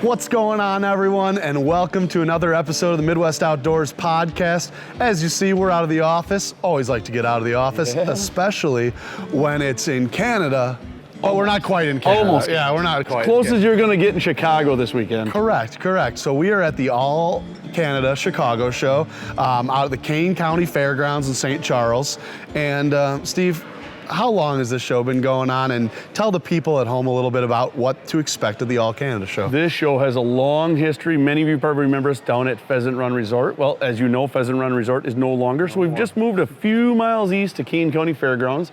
What's going on, everyone, and welcome to another episode of the Midwest Outdoors podcast. As you see, we're out of the office. Always like to get out of the office, especially when it's in Canada. Oh, we're not quite in Canada. Almost. Yeah, we're not quite. Closest you're going to get in Chicago this weekend. Correct. So we are at the All Canada Chicago show out at the Kane County Fairgrounds in St. Charles. And Steve, how long has this show been going on? And tell the people at home a little bit about what to expect at the All Canada show. This show has a long history. Many of you probably remember us down at Pheasant Run Resort. Well, as you know, Pheasant Run Resort is no longer, so we've just moved a few miles east to Kane County Fairgrounds.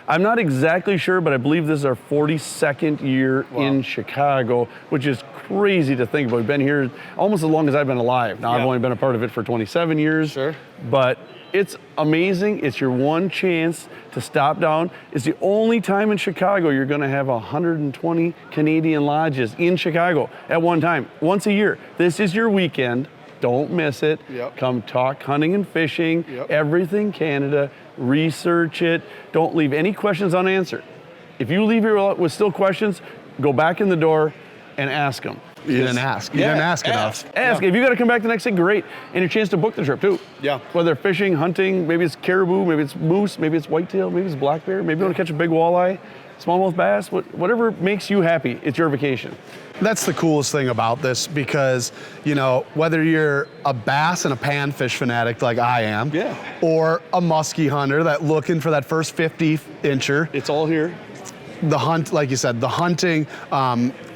I'm not exactly sure, but I believe this is our 42nd year in Chicago, which is crazy to think about. We've been here almost as long as I've been alive. Now, I've only been a part of it for 27 years. Sure. But it's amazing. It's your one chance to stop down. It's the only time in Chicago you're going to have 120 Canadian lodges in Chicago at one time, once a year. This is your weekend. Don't miss it. Come talk hunting and fishing, everything Canada. Research it. Don't leave any questions unanswered. If you leave here with still questions, go back in the door and ask them. You didn't ask. You didn't ask enough. Ask. If you got to come back the next day, great. And your chance to book the trip too. Yeah. Whether fishing, hunting, maybe it's caribou, maybe it's moose, maybe it's whitetail, maybe it's black bear, maybe you want to catch a big walleye, smallmouth bass, whatever makes you happy, it's your vacation. That's the coolest thing about this because, you know, whether you're a bass and a panfish fanatic like I am, or a muskie hunter that looking for that first 50-incher. It's all here. The hunt, like you said, the hunting.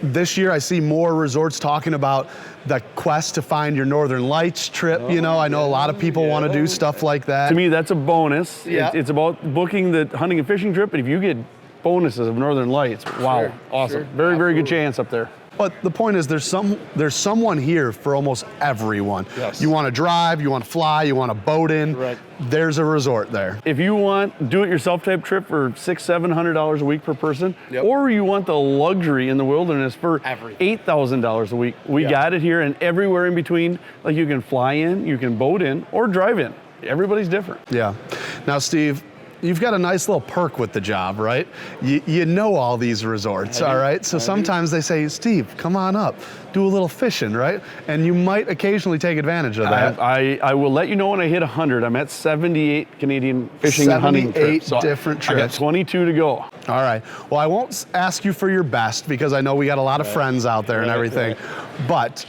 This year I see more resorts talking about the quest to find your Northern Lights trip. I know a lot of people want to do stuff like that. To me, that's a bonus. It's about booking the hunting and fishing trip, but if you get bonuses of Northern Lights, wow, awesome. Very good chance up there. But the point is there's someone here for almost everyone. Yes. You want to drive, you want to fly, you want to boat in. Right. There's a resort there. If you want do-it-yourself type trip for $600-700 a week per person, or you want the luxury in the wilderness for $8,000 a week, we got it here, and everywhere in between. Like you can fly in, you can boat in, or drive in. Everybody's different. Yeah. Now, Steve, you've got a nice little perk with the job, right? You know all these resorts, all right? So sometimes they say, Steve, come on up, do a little fishing, right? And you might occasionally take advantage of that. I will let you know when I hit 100. I'm at 78 Canadian fishing and hunting trips. 78 different trips. I got 22 to go. All right. Well, I won't ask you for your best because I know we got a lot of friends out there and everything. But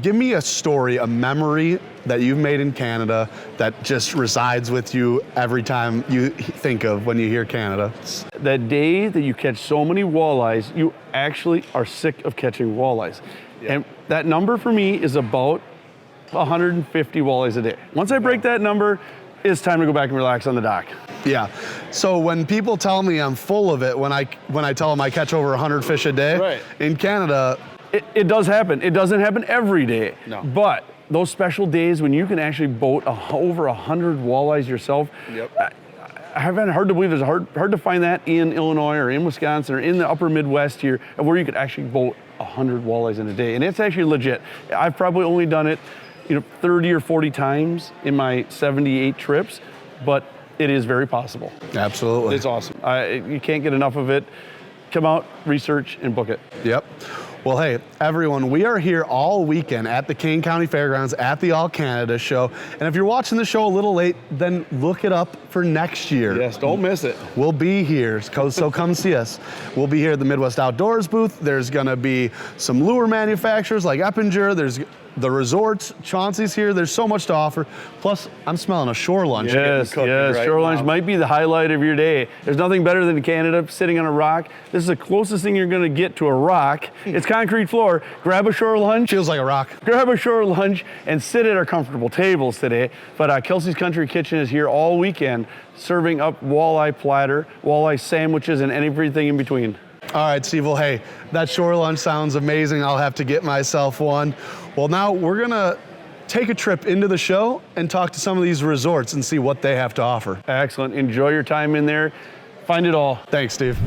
give me a story, a memory that you've made in Canada that just resides with you every time you think of when you hear Canada. That day that you catch so many walleyes, you actually are sick of catching walleyes. And that number for me is about 150 walleyes a day. Once I break that number, it's time to go back and relax on the dock. Yeah. So when people tell me I'm full of it, when I tell them I catch over 100 fish a day, in Canada, it does happen. It doesn't happen every day. No. But those special days when you can actually boat over 100 walleyes yourself, I haven't hard to believe there's hard to find that in Illinois or in Wisconsin or in the upper Midwest here where you could actually boat 100 walleyes in a day. And it's actually legit. I've probably only done it 30 or 40 times in my 78 trips, but it is very possible. Absolutely. It's awesome. You can't get enough of it. Come out, research, and book it. Yep. Well, hey, everyone, we are here all weekend at the Kane County Fairgrounds at the All Canada show. And if you're watching the show a little late, then look it up for next year. Yes, don't miss it. We'll be here, so come see us. We'll be here at the Midwest Outdoors booth. There's gonna be some lure manufacturers like Eppinger. There's the resorts, Chauncey's here. There's so much to offer. Plus, I'm smelling a shore lunch. Yes, shore lunch might be the highlight of your day. There's nothing better than Canada sitting on a rock. This is the closest thing you're gonna get to a rock. It's concrete floor. Grab a shore lunch. Feels like a rock. Grab a shore lunch and sit at our comfortable tables today. But Kelsey's Country Kitchen is here all weekend serving up walleye platter, walleye sandwiches, and everything in between. All right, Steve, well, hey, that shore lunch sounds amazing. I'll have to get myself one. Well, now we're gonna take a trip into the show and talk to some of these resorts and see what they have to offer. Excellent, enjoy your time in there. Find it all. Thanks, Steve.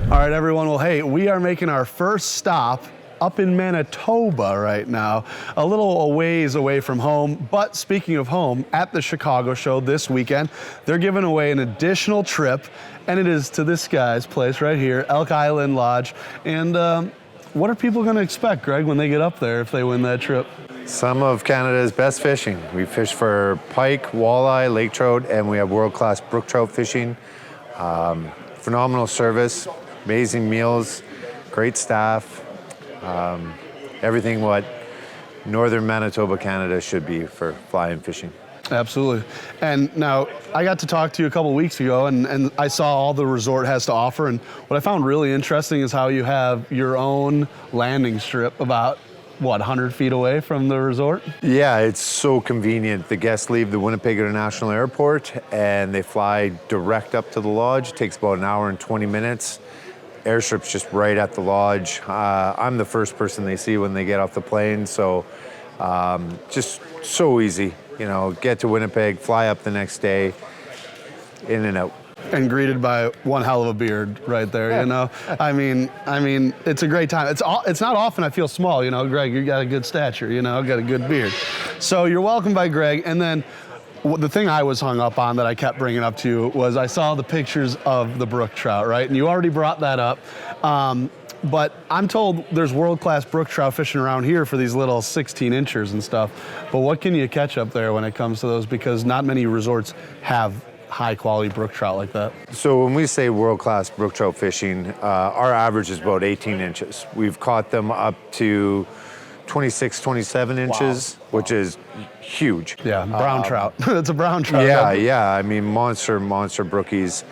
All right, everyone, well, hey, we are making our first stop up in Manitoba right now, a little ways away from home. But speaking of home, at the Chicago show this weekend, they're giving away an additional trip, and it is to this guy's place right here, Elk Island Lodge. And what are people going to expect, Greg, when they get up there if they win that trip? Some of Canada's best fishing. We fish for pike, walleye, lake trout, and we have world-class brook trout fishing. Phenomenal service, amazing meals, great staff, everything what northern Manitoba, Canada should be for fly and fishing. Absolutely. And now, I got to talk to you a couple weeks ago, and I saw all the resort has to offer, and what I found really interesting is how you have your own landing strip about, what, 100 feet away from the resort? Yeah, it's so convenient. The guests leave the Winnipeg International Airport and they fly direct up to the lodge. It takes about an hour and 20 minutes. Airstrip's just right at the lodge. I'm the first person they see when they get off the plane, so just so easy. You know, get to Winnipeg, fly up the next day, in and out. And greeted by one hell of a beard right there, you know? I mean, it's a great time. It's not often I feel small, you know, Greg, you got a good stature, you know, got a good beard. So you're welcomed by Greg, and then the thing I was hung up on that I kept bringing up to you was I saw the pictures of the brook trout, right? And you already brought that up. But I'm told there's world-class brook trout fishing around here for these little 16 inchers and stuff. But what can you catch up there when it comes to those? Because not many resorts have high-quality brook trout like that. So when we say world-class brook trout fishing, our average is about 18 inches. We've caught them up to 26, 27 inches, which is huge. Yeah, brown trout. It's a brown trout. Yeah. I mean, monster brookies.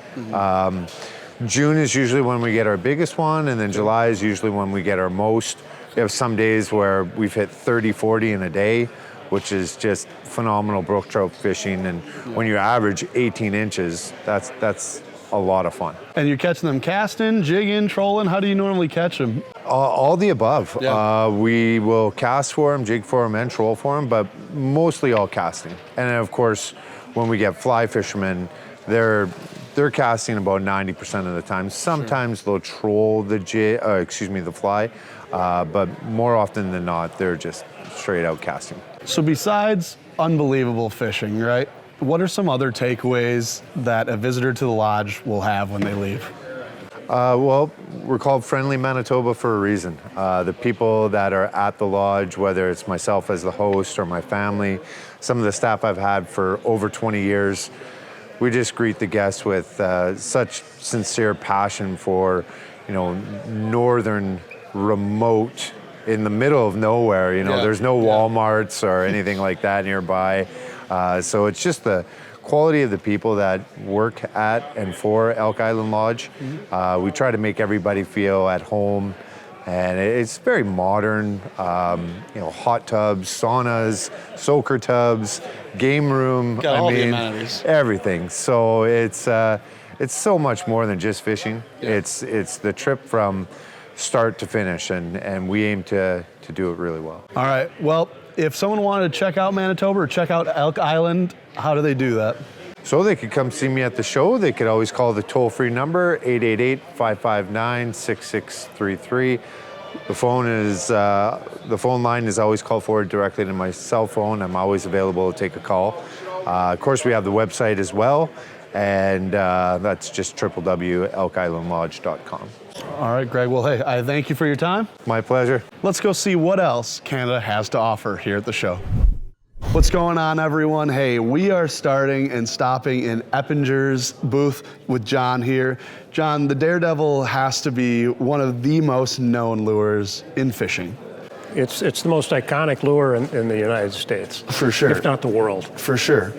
June is usually when we get our biggest one, and then July is usually when we get our most. We have some days where we've hit 30, 40 in a day, which is just phenomenal brook trout fishing. And when you average 18 inches, that's a lot of fun. And you're catching them casting, jigging, trolling? How do you normally catch them? All the above. Yeah. We will cast for them, jig for them, and troll for them, but mostly all casting. And then of course, when we get fly fishermen, they're casting about 90% of the time. Sometimes they'll troll the fly, but more often than not, they're just straight out casting. So besides unbelievable fishing, right? What are some other takeaways that a visitor to the lodge will have when they leave? Well, we're called Friendly Manitoba for a reason. The people that are at the lodge, whether it's myself as the host or my family, some of the staff I've had for over 20 years, we just greet the guests with such sincere passion for, you know, northern, remote, in the middle of nowhere. You know, there's no Walmarts or anything like that nearby. So it's just the quality of the people that work at and for Elk Island Lodge. We try to make everybody feel at home, and it's very modern. You know, hot tubs, saunas, soaker tubs, game room. Got all the amenities. Everything. So it's so much more than just fishing. Yeah. It's the trip from start to finish, and we aim to do it really well. All right, well, if someone wanted to check out Manitoba or check out Elk Island, how do they do that? So they could come see me at the show. They could always call the toll-free number, 888-559-6633. The phone line is always called forward directly to my cell phone. I'm always available to take a call. Of course, we have the website as well, and that's just www.elkislandlodge.com. All right, Greg, well, hey, I thank you for your time. My pleasure. Let's go see what else Canada has to offer here at the show. What's going on, everyone? Hey, we are starting and stopping in Eppinger's booth with John here. John, the Daredevil has to be one of the most known lures in fishing. It's the most iconic lure in the United States. For sure. If not the world. For sure.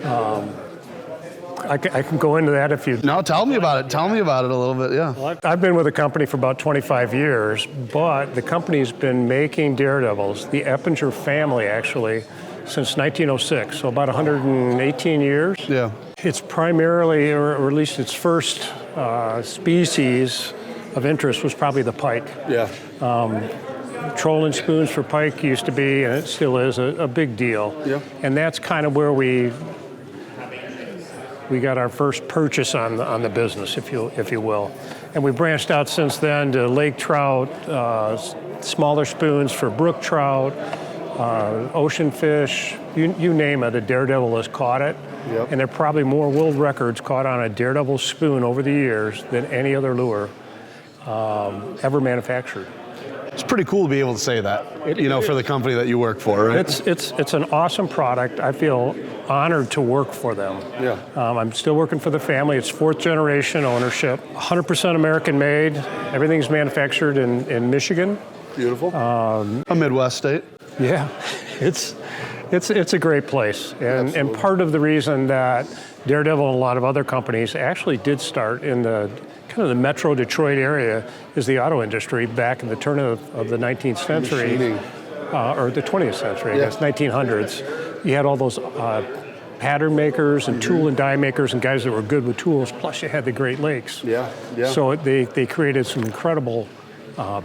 I can go into that if you... No, tell me about it. Tell me about it a little bit, yeah. Well, I've been with the company for about 25 years, but the company's been making Daredevils, the Eppinger family actually, since 1906, so about 118 years. Yeah. It's primarily, or at least its first species of interest was probably the pike. Yeah. Trolling spoons for pike used to be, and it still is, a big deal. Yeah. And that's kind of where we got our first purchase on the business, if you will. And we branched out since then to lake trout, smaller spoons for brook trout, ocean fish, you name it, a Daredevil has caught it. Yep. And there are probably more world records caught on a Daredevil spoon over the years than any other lure ever manufactured. It's pretty cool to be able to say that, for the company that you work for, right? It's an awesome product. I feel honored to work for them. Yeah. I'm still working for the family. It's 4th generation ownership, 100% American made. Everything's manufactured in Michigan. Beautiful. A Midwest state. Yeah, it's a great place, and part of the reason that Daredevil and a lot of other companies actually did start in the kind of the metro Detroit area is the auto industry back in the turn of the 19th century, or the 20th century, I guess, 1900s. You had all those pattern makers and tool and die makers and guys that were good with tools, plus you had the Great Lakes. Yeah. So they created some incredible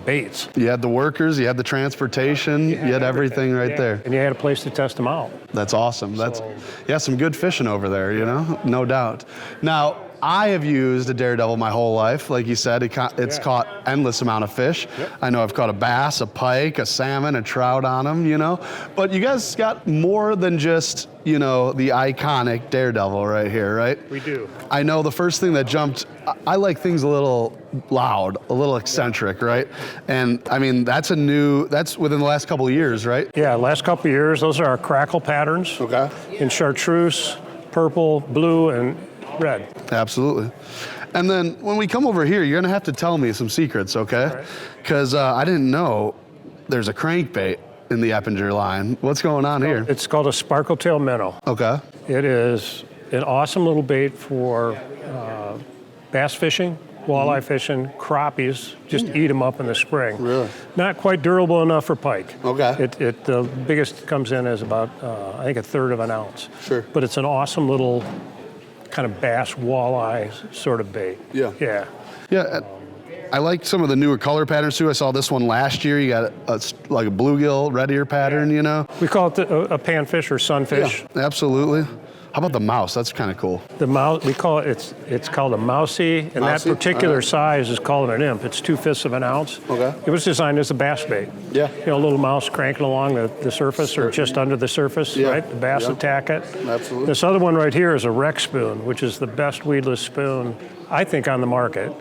baits. You had the workers, you had the transportation, you had everything right there. And you had a place to test them out. That's awesome. That's some good fishing over there, no doubt. Now, I have used a Daredevil my whole life. Like you said, it's caught endless amount of fish. Yep. I know I've caught a bass, a pike, a salmon, a trout on them, But you guys got more than just, the iconic Daredevil right here, right? We do. I know the first thing that jumped, I like things a little loud, a little eccentric, right? And I mean, that's within the last couple of years, right? Yeah, last couple of years, those are our crackle patterns. Okay. In chartreuse, purple, blue, and red. Absolutely. And then when we come over here, you're gonna have to tell me some secrets, okay? Because I didn't know there's a crankbait in the Eppinger line. What's going on here? It's called a sparkletail minnow. Okay. It is an awesome little bait for bass fishing, walleye fishing, crappies. Just eat them up in the spring. Really? Not quite durable enough for pike. Okay. The biggest comes in as about, I think, 1/3 of an ounce. Sure. But it's an awesome little kind of bass walleye sort of bait. Yeah. Yeah. Yeah. I like some of the newer color patterns too. I saw this one last year. You got like a bluegill red ear pattern, We call it a panfish or sunfish. Yeah, absolutely. How about the mouse? That's kind of cool. The mouse, we call it's called a mousey, and Mousey? that particular All right. size is called an imp. It's 2/5 of an ounce. Okay. It was designed as a bass bait. Yeah. A little mouse cranking along the surface or just under the surface, Yeah. right? The bass Yeah. attack it. Absolutely. This other one right here is a wreck spoon, which is the best weedless spoon, I think, on the market.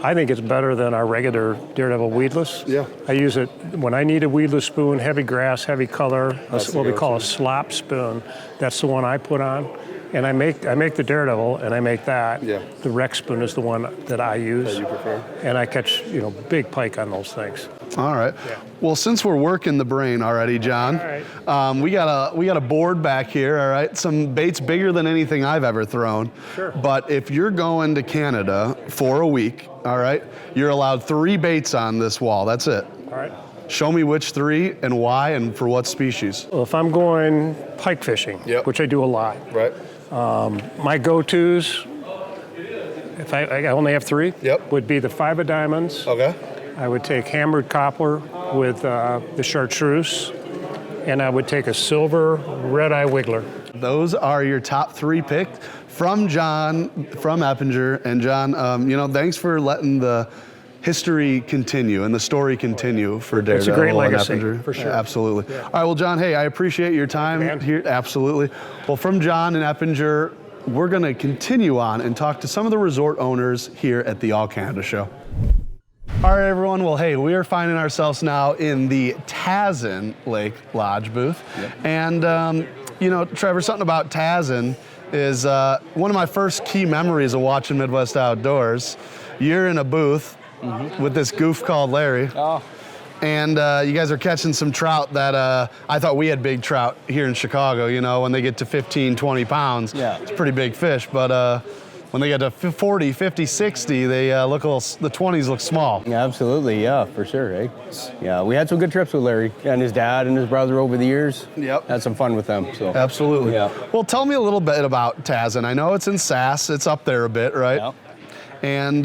I think it's better than our regular Daredevil weedless. Yeah. I use it when I need a weedless spoon, heavy grass, heavy color, what we call a slop spoon. That's the one I put on. And I make the Daredevil, and I make that. Yeah. The wreck spoon is the one that I use. That you prefer. And I catch, big pike on those things. All right. Yeah. Well, since we're working the brain already, John, All we got a board back here. All right, some baits bigger than anything I've ever thrown. Sure. But if you're going to Canada for a week, all right, you're allowed 3 baits on this wall. That's it. All right. Show me which 3 and why and for what species. Well, if I'm going pike fishing, Yep. which I do a lot, Right. my go-tos, if I only have 3, Yep. would be the 5 of diamonds. Okay. I would take hammered copper with the chartreuse, and I would take a silver red-eye wiggler. Those are your top 3 picks from John, from Eppinger. And John, thanks for letting the history continue and the story continue for Daredevil. It's a great and legacy, Eppinger. for sure. Absolutely. All right, well, John, hey, I appreciate your time here. Absolutely. Well, from John and Eppinger, we're going to continue on and talk to some of the resort owners here at the All Canada Show. All right, everyone. Well, hey, we are finding ourselves now in the Tazen Lake Lodge booth. Yep. And, Trevor, something about Tazen is one of my first key memories of watching Midwest Outdoors. You're in a booth with this goof called Larry. Oh. And you guys are catching some trout that I thought we had big trout here in Chicago, when they get to 15, 20 pounds. Yeah. It's a pretty big fish, but when they get to 40, 50, 60, they look a little, the 20s look small. Yeah, absolutely. Yeah, for sure. Eh? Yeah, we had some good trips with Larry and his dad and his brother over the years. Yep. Had some fun with them. So. Absolutely. Yeah. Well, tell me a little bit about Tazen. I know it's in Sass. It's up there a bit, right? Yeah. And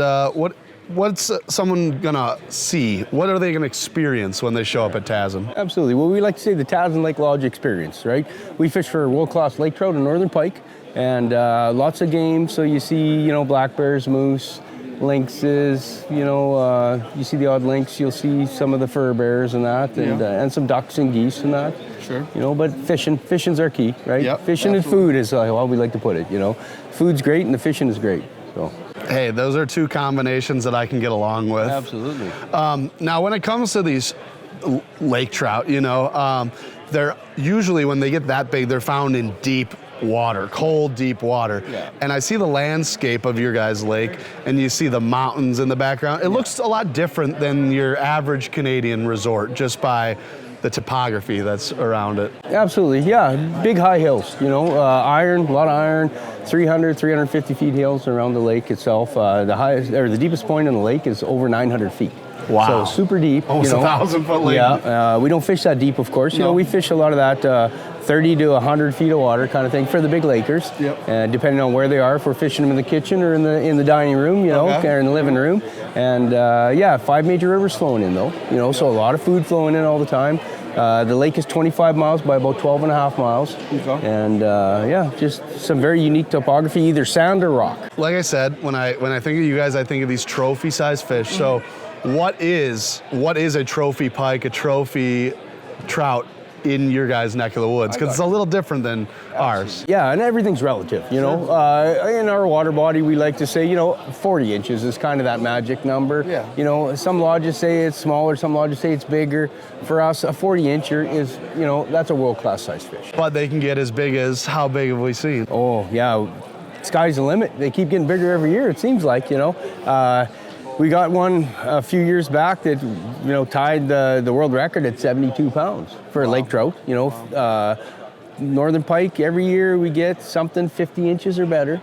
what's someone gonna see? What are they gonna experience when they show up at Tazen? Absolutely. Well, we like to say the Tazen Lake Lodge experience, right? We fish for world-class lake trout and northern pike, and lots of game. So you see, black bears, moose, lynxes. You see the odd lynx. You'll see some of the fur bears and that, and some ducks and geese and that. Sure. But fishing's our key, right? Yep, Fishing and food is how we like to put it. Food's great and the fishing is great. So. Hey, those are 2 combinations that I can get along with. Absolutely. Now, when it comes to these lake trout, you know. They're usually, when they get that big, they're found in deep water, cold, deep water. Yeah. And I see the landscape of your guys' lake, and you see the mountains in the background. It looks a lot different than your average Canadian resort, just by the topography that's around it. Absolutely, yeah. Big high hills, you know, iron, a lot of iron, 300, 350 feet hills around the lake itself. The highest, or the deepest point in the lake is over 900 feet. Wow. So super deep. Almost you know. 1,000-foot lake. Yeah, we don't fish that deep, of course. You know, we fish a lot of that 30 to 100 feet of water kind of thing for the big lakers. Yep. And depending on where they are, if we're fishing them in the kitchen or in the dining room, you know, or in the living room. And yeah, 5 major rivers flowing in though. You know, so a lot of food flowing in all the time. The lake is 25 miles by about 12 and a half miles. Okay. And yeah, just some very unique topography, either sand or rock. Like I said, when I think of you guys, I think of these trophy-sized fish. So what is a trophy pike, a trophy trout in your guys' neck of the woods? Because it's a little different than ours. Yeah, and everything's relative, you know. In our water body, we like to say, you know, 40 inches is kind of that magic number. Yeah. You know, some lodges say it's smaller, some lodges say it's bigger. For us, a 40-incher is, you know, that's a world-class size fish. But they can get as big as, how big have we seen? Oh, yeah, sky's the limit. They keep getting bigger every year, it seems like, you know. We got one a few years back that, you know, tied the world record at 72 pounds for a lake trout. You know, northern pike, every year we get something 50 inches or better.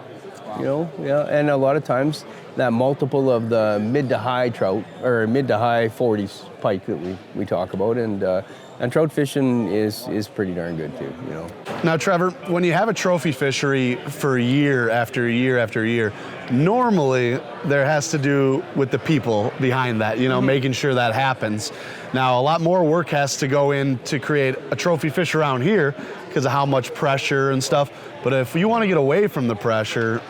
You know, yeah, and a lot of times that multiple of the mid to high trout, or mid to high 40s pike that we talk about, and trout fishing is pretty darn good too, you know. Now, Trevor, when you have a trophy fishery for year after year after year, normally there has to do with the people behind that, you know, making sure that happens. Now, a lot more work has to go in to create a trophy fish around here because of how much pressure and stuff. But if you want to get away from the pressure,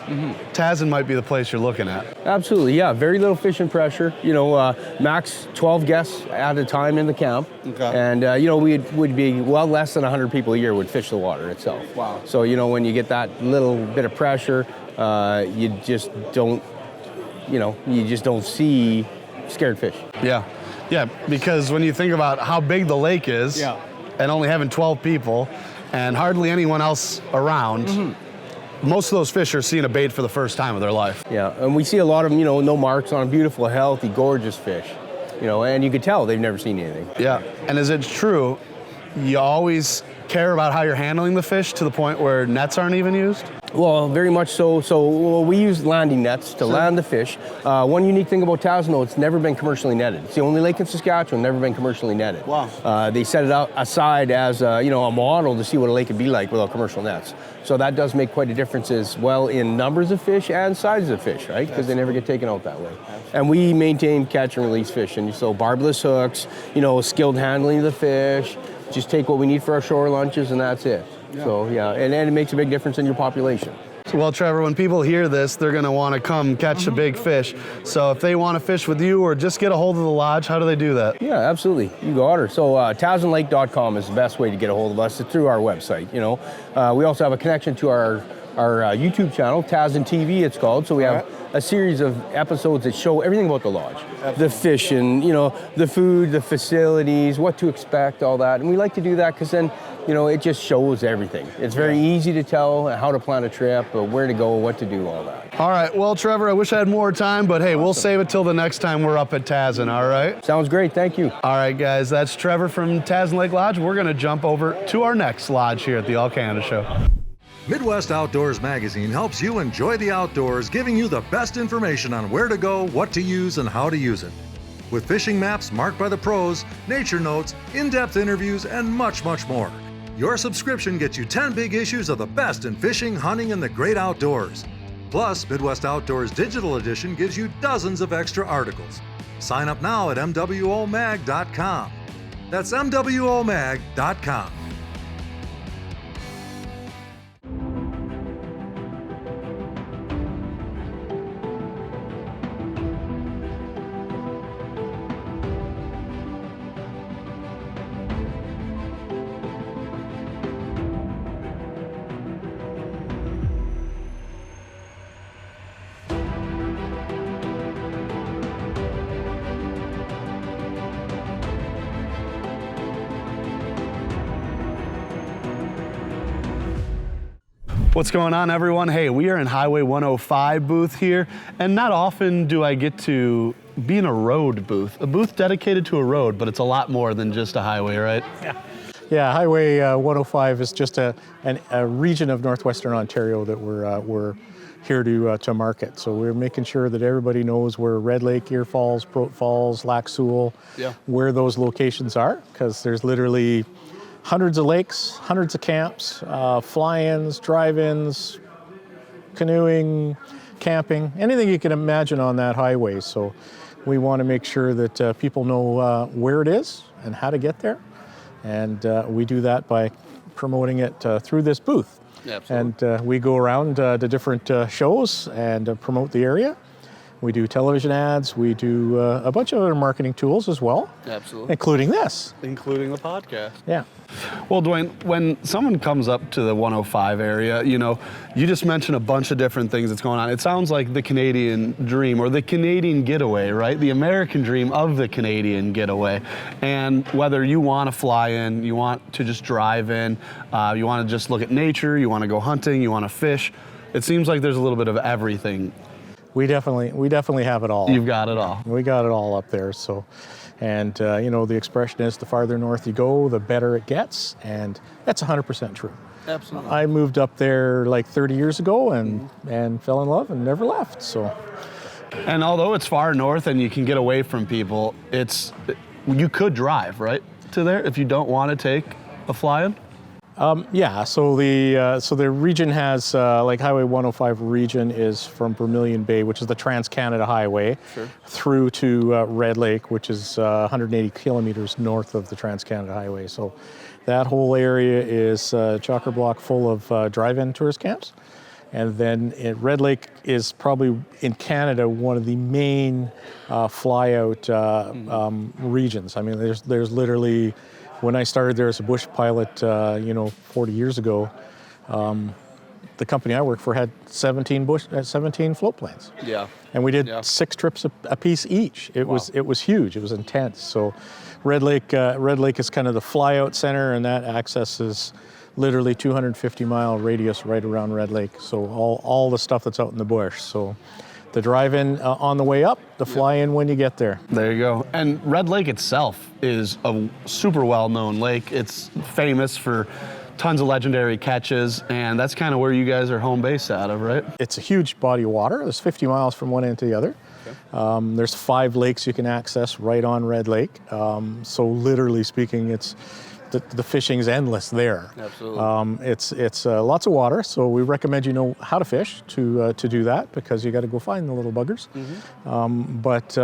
Tasman might be the place you're looking at. Absolutely, yeah. Very little fishing pressure. You know, max 12 guests at a time in the camp. Okay. And, you know, we would be well less than 100 people a year would fish the water itself. Wow. So, you know, when you get that little bit of pressure, you just don't see scared fish. Yeah. Yeah, because when you think about how big the lake is, and only having 12 people, and hardly anyone else around, most of those fish are seeing a bait for the first time of their life. Yeah, and we see a lot of them, you know, no marks on beautiful, healthy, gorgeous fish. You know, and you could tell they've never seen anything. Yeah, and is it true you always care about how you're handling the fish to the point where nets aren't even used? Well, very much so. So we use landing nets to land the fish. One unique thing about Tasman, it's never been commercially netted. It's the only lake in Saskatchewan never been commercially netted. Wow. They set it out aside as you know, a model to see what a lake could be like without commercial nets. So that does make quite a difference as well in numbers of fish and sizes of fish, right? Because they never get taken out that way. And we maintain catch and release fishing. So barbless hooks, you know, skilled handling of the fish. Just take what we need for our shore lunches and that's it. Yeah. So yeah, and it makes a big difference in your population. Well, Trevor, when people hear this, they're gonna wanna come catch a big fish. So if they wanna fish with you or just get a hold of the lodge, how do they do that? Yeah, absolutely, you got her. So TasmanLake.com is the best way to get a hold of us. It's through our website, you know. We also have a connection to our YouTube channel, Tasman TV it's called. So we have a series of episodes that show everything about the lodge. Absolutely. The fishing, you know, the food, the facilities, what to expect, all that. And we like to do that because then, you know, it just shows everything. It's very easy to tell how to plan a trip, where to go, what to do, all that. All right, well, Trevor, I wish I had more time, but hey, we'll save it till the next time we're up at Tasman, all right? Sounds great, thank you. All right, guys, that's Trevor from Tasman Lake Lodge. We're gonna jump over to our next lodge here at the All Canada Show. Midwest Outdoors Magazine helps you enjoy the outdoors, giving you the best information on where to go, what to use, and how to use it. With fishing maps marked by the pros, nature notes, in-depth interviews, and much, much more. Your subscription gets you 10 big issues of the best in fishing, hunting, and the great outdoors. Plus, Midwest Outdoors Digital Edition gives you dozens of extra articles. Sign up now at mwomag.com. That's mwomag.com. What's going on, everyone? Hey, we are in Highway 105 booth here, and not often do I get to be in a road booth. A booth dedicated to a road, but it's a lot more than just a highway, right? Yeah, Highway 105 is just a region of northwestern Ontario that we're here to market. So we're making sure that everybody knows where Red Lake, Ear Falls, Prote Falls, Lac Seul, where those locations are, because there's literally hundreds of lakes, hundreds of camps, fly-ins, drive-ins, canoeing, camping, anything you can imagine on that highway. So we want to make sure that people know where it is and how to get there. And we do that by promoting it through this booth. Absolutely. And we go around to different shows and promote the area. We do television ads. We do a bunch of other marketing tools as well. Absolutely. Including this. Including the podcast. Yeah. Well, Dwayne, when someone comes up to the 105 area, you know, you just mentioned a bunch of different things that's going on. It sounds like the Canadian dream or the Canadian getaway, right? The American dream of the Canadian getaway. And whether you want to fly in, you want to just drive in, you want to just look at nature, you want to go hunting, you want to fish, it seems like there's a little bit of everything. We definitely have it all. You've got it all. We got it all up there. So, and you know, the expression is the farther north you go, the better it gets, and that's 100% true. Absolutely. I moved up there like 30 years ago and fell in love and never left. So, and although it's far north and you can get away from people, you could drive right to there if you don't want to take a fly-in. yeah. So the region has like Highway 105 region is from Vermilion Bay, which is the Trans-Canada Highway, through to Red Lake, which is 180 kilometers north of the Trans-Canada Highway. So that whole area is chock-a-block full of drive-in tourist camps. And then Red Lake is probably in Canada one of the main fly-out regions. I mean, there's literally, when I started there as a bush pilot, 40 years ago, the company I worked for had 17 float planes. Yeah. And we did 6 trips a piece each. It was huge. It was intense. So Red Lake is kind of the fly-out center, and that accesses literally 250-mile radius right around Red Lake. So all the stuff that's out in the bush. So the drive-in on the way up, the fly-in when you get there. There you go. And Red Lake itself is a super well-known lake. It's famous for tons of legendary catches, and that's kind of where you guys are home base out of, right? It's a huge body of water. There's 50 miles from one end to the other. Okay. There's 5 lakes you can access right on Red Lake. So literally speaking, the fishing's endless there. Absolutely. It's lots of water, so we recommend you know how to fish to do that, because you got to go find the little buggers. But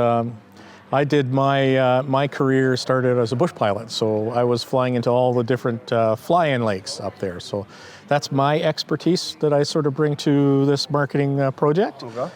I did my career started as a bush pilot, so I was flying into all the different fly-in lakes up there. So that's my expertise that I sort of bring to this marketing project. Okay.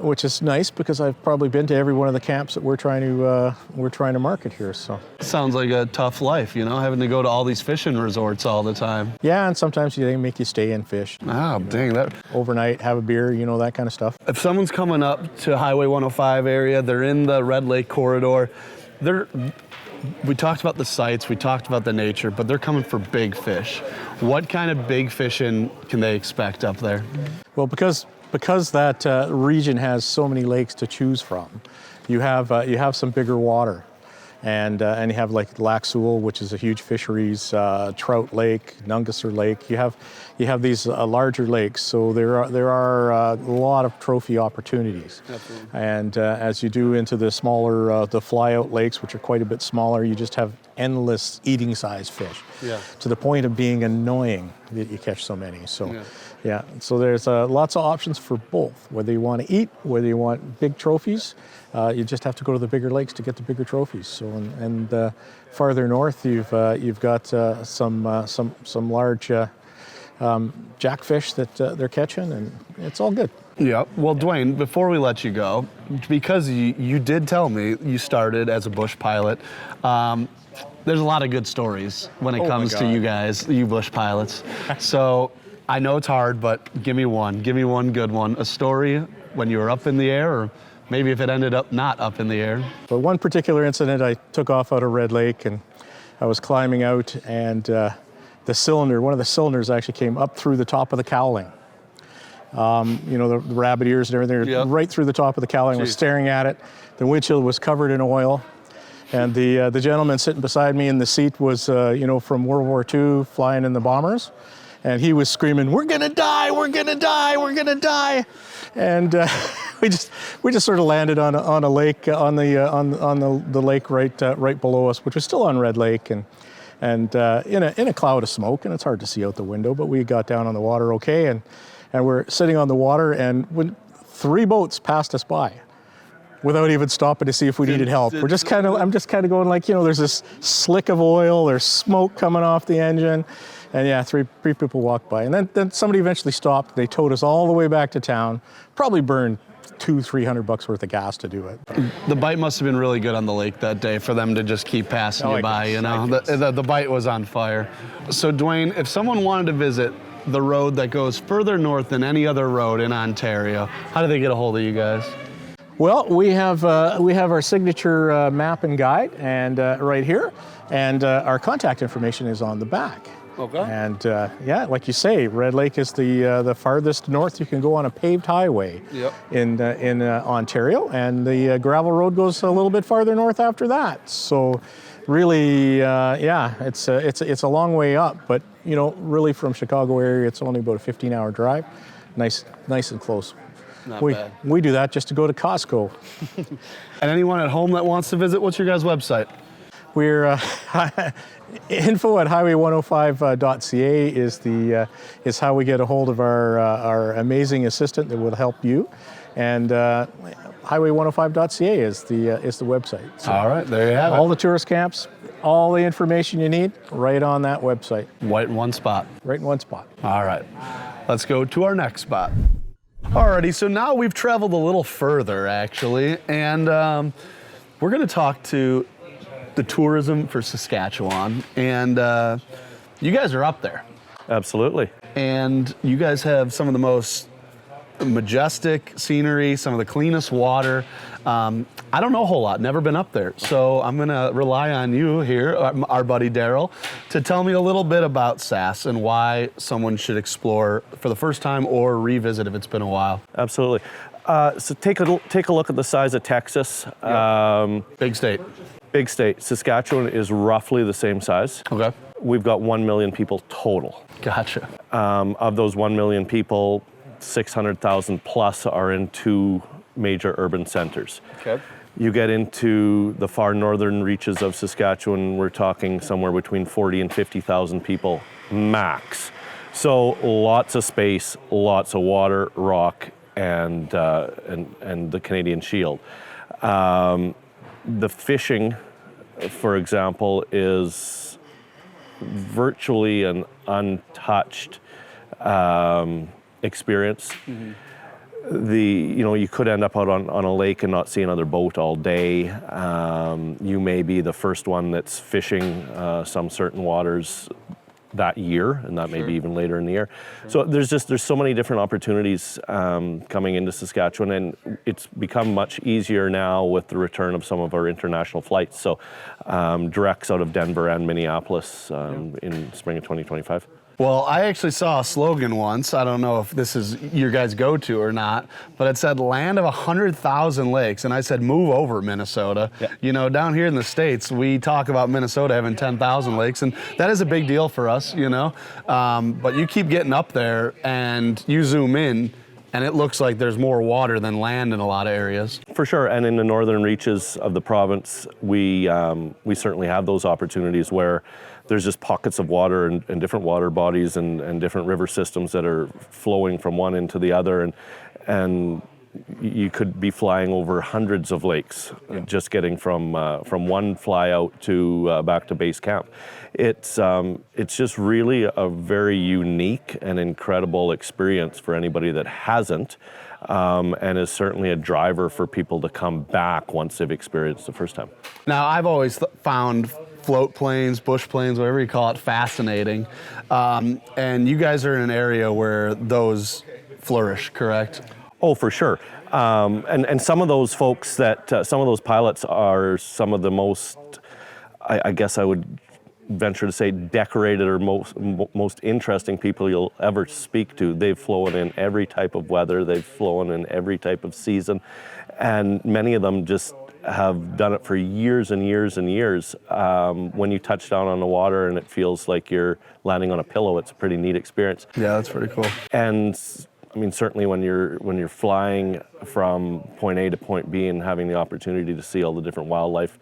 Which is nice because I've probably been to every one of the camps that we're trying to market here. So sounds like a tough life, you know, having to go to all these fishing resorts all the time. Yeah, and sometimes they make you stay and fish. Oh, dang that! Overnight, have a beer, you know, that kind of stuff. If someone's coming up to Highway 105 area, they're in the Red Lake corridor. We talked about the sights, we talked about the nature, but they're coming for big fish. What kind of big fishing can they expect up there? Well, because that region has so many lakes to choose from, you have some bigger water, and you have like Lac Seul, which is a huge fisheries, Trout Lake, Nungesser Lake. You have these larger lakes, so there are a lot of trophy opportunities. Absolutely. And as you do into the smaller the fly-out lakes, which are quite a bit smaller, you just have endless eating size fish. Yeah. To the point of being annoying that you catch so many. So. Yeah, so there's lots of options for both. Whether you want to eat, whether you want big trophies, you just have to go to the bigger lakes to get the bigger trophies. So and farther north, you've got some large jackfish that they're catching, and it's all good. Yeah. Well, Dwayne, before we let you go, because you did tell me you started as a bush pilot. There's a lot of good stories when it comes to you guys, you bush pilots. So. I know it's hard, but give me one good one. A story when you were up in the air, or maybe if it ended up not up in the air. But one particular incident, I took off out of Red Lake and I was climbing out, and one of the cylinders actually came up through the top of the cowling. You know, the rabbit ears and everything, Yep. right through the top of the cowling, was staring at it. The windshield was covered in oil. And the gentleman sitting beside me in the seat was, you know, from World War II, flying in the bombers. And he was screaming, "We're gonna die, we're gonna die, we're gonna die." And we just sort of landed on a lake, on the lake right below us, which was still on Red Lake, and in a cloud of smoke, and it's hard to see out the window, but we got down on the water okay, and we're sitting on the water, and when 3 boats passed us by without even stopping to see if we needed help. I'm just kind of going like, you know, there's this slick of oil, there's smoke coming off the engine, and yeah, three people walked by, and then somebody eventually stopped. They towed us all the way back to town, probably burned $200-300 worth of gas to do it. The bite must have been really good on the lake that day for them to just keep passing you by, you know? The bite was on fire. So Dwayne, if someone wanted to visit the road that goes further north than any other road in Ontario, how do they get a hold of you guys? Well, we have our signature map and guide, and right here, and our contact information is on the back. Okay. And yeah, like you say, Red Lake is the farthest north you can go on a paved highway. Yep. In Ontario, and the gravel road goes a little bit farther north after that. So, really, yeah, it's a long way up, but you know, really from Chicago area, it's only about a 15-hour drive. Nice and close. Not bad. We do that just to go to Costco. And anyone at home that wants to visit, what's your guys' website? We're info at highway105.ca is how we get a hold of our amazing assistant that will help you, and highway105.ca is the website. So all right, there you have all it. the tourist camps, all the information you need, right on that website. Right in one spot. Right in one spot. All right, let's go to our next spot. Alrighty, so now we've traveled a little further, actually, and we're going to talk to the tourism for Saskatchewan, and you guys are up there. Absolutely. And you guys have some of the most majestic scenery, some of the cleanest water. I don't know a whole lot, never been up there. So I'm gonna rely on you here, our buddy Daryl, to tell me a little bit about Sass and why someone should explore for the first time or revisit if it's been a while. Absolutely. So take a look at the size of Texas. Big state. Big state. Saskatchewan is roughly the same size. Okay. We've got 1 million people total. Gotcha. Of those 1 million people, 600,000 plus are in 2 major urban centers. Okay. You get into the far northern reaches of Saskatchewan, we're talking somewhere between 40 and 50,000 people max. So lots of space, lots of water, rock, and the Canadian Shield. The fishing, for example, is virtually an untouched experience. Mm-hmm. You could end up out on a lake and not see another boat all day. You may be the first one that's fishing some certain waters that year, and that may be even later in the year. Sure. So there's so many different opportunities coming into Saskatchewan, and it's become much easier now with the return of some of our international flights. So directs out of Denver and Minneapolis in spring of 2025. Well, I actually saw a slogan once. I don't know if this is your guys' go-to or not, but it said land of 100,000 lakes. And I said, move over, Minnesota. Yeah. You know, down here in the States, we talk about Minnesota having 10,000 lakes, and that is a big deal for us, you know. But you keep getting up there and you zoom in, and it looks like there's more water than land in a lot of areas. For sure, and in the northern reaches of the province, we certainly have those opportunities where there's just pockets of water and different water bodies and different river systems that are flowing from one into the other, and you could be flying over hundreds of lakes, just getting from one fly out to back to base camp. It's just really a very unique and incredible experience for anybody that hasn't, and is certainly a driver for people to come back once they've experienced the first time. Now, I've always found float planes, bush planes, whatever you call it, fascinating. And you guys are in an area where those flourish, correct? Oh, for sure. And some of those folks some of those pilots are some of the most, I guess I would venture to say decorated or most interesting people you'll ever speak to. They've flown in every type of weather, they've flown in every type of season, and many of them just have done it for years and years and years. When you touch down on the water and it feels like you're landing on a pillow, it's a pretty neat experience. Yeah, that's pretty cool. And I mean, certainly when you're flying from point A to point B and having the opportunity to see all the different wildlife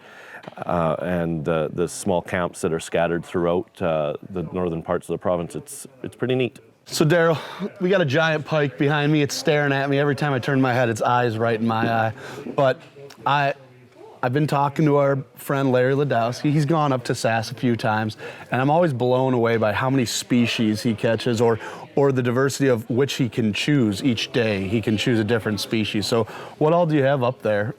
and the small camps that are scattered throughout the northern parts of the province, it's pretty neat. So Daryl, we got a giant pike behind me. It's staring at me every time I turn my head. Its eye's right in my eye. But I've been talking to our friend Larry Ladowski. He's gone up to Sass a few times, and I'm always blown away by how many species he catches, or the diversity of which he can choose each day. He can choose a different species. So what all do you have up there?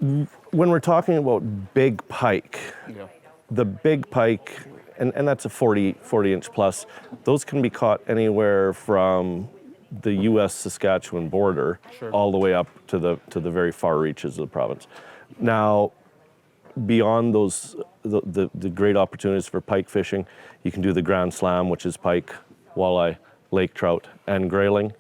When we're talking about big pike, the big pike, and that's a 40-inch plus, those can be caught anywhere from the U.S. Saskatchewan border all the way up to the very far reaches of the province. Now, beyond those, the great opportunities for pike fishing, you can do the Grand Slam, which is pike, walleye, lake trout, and grayling.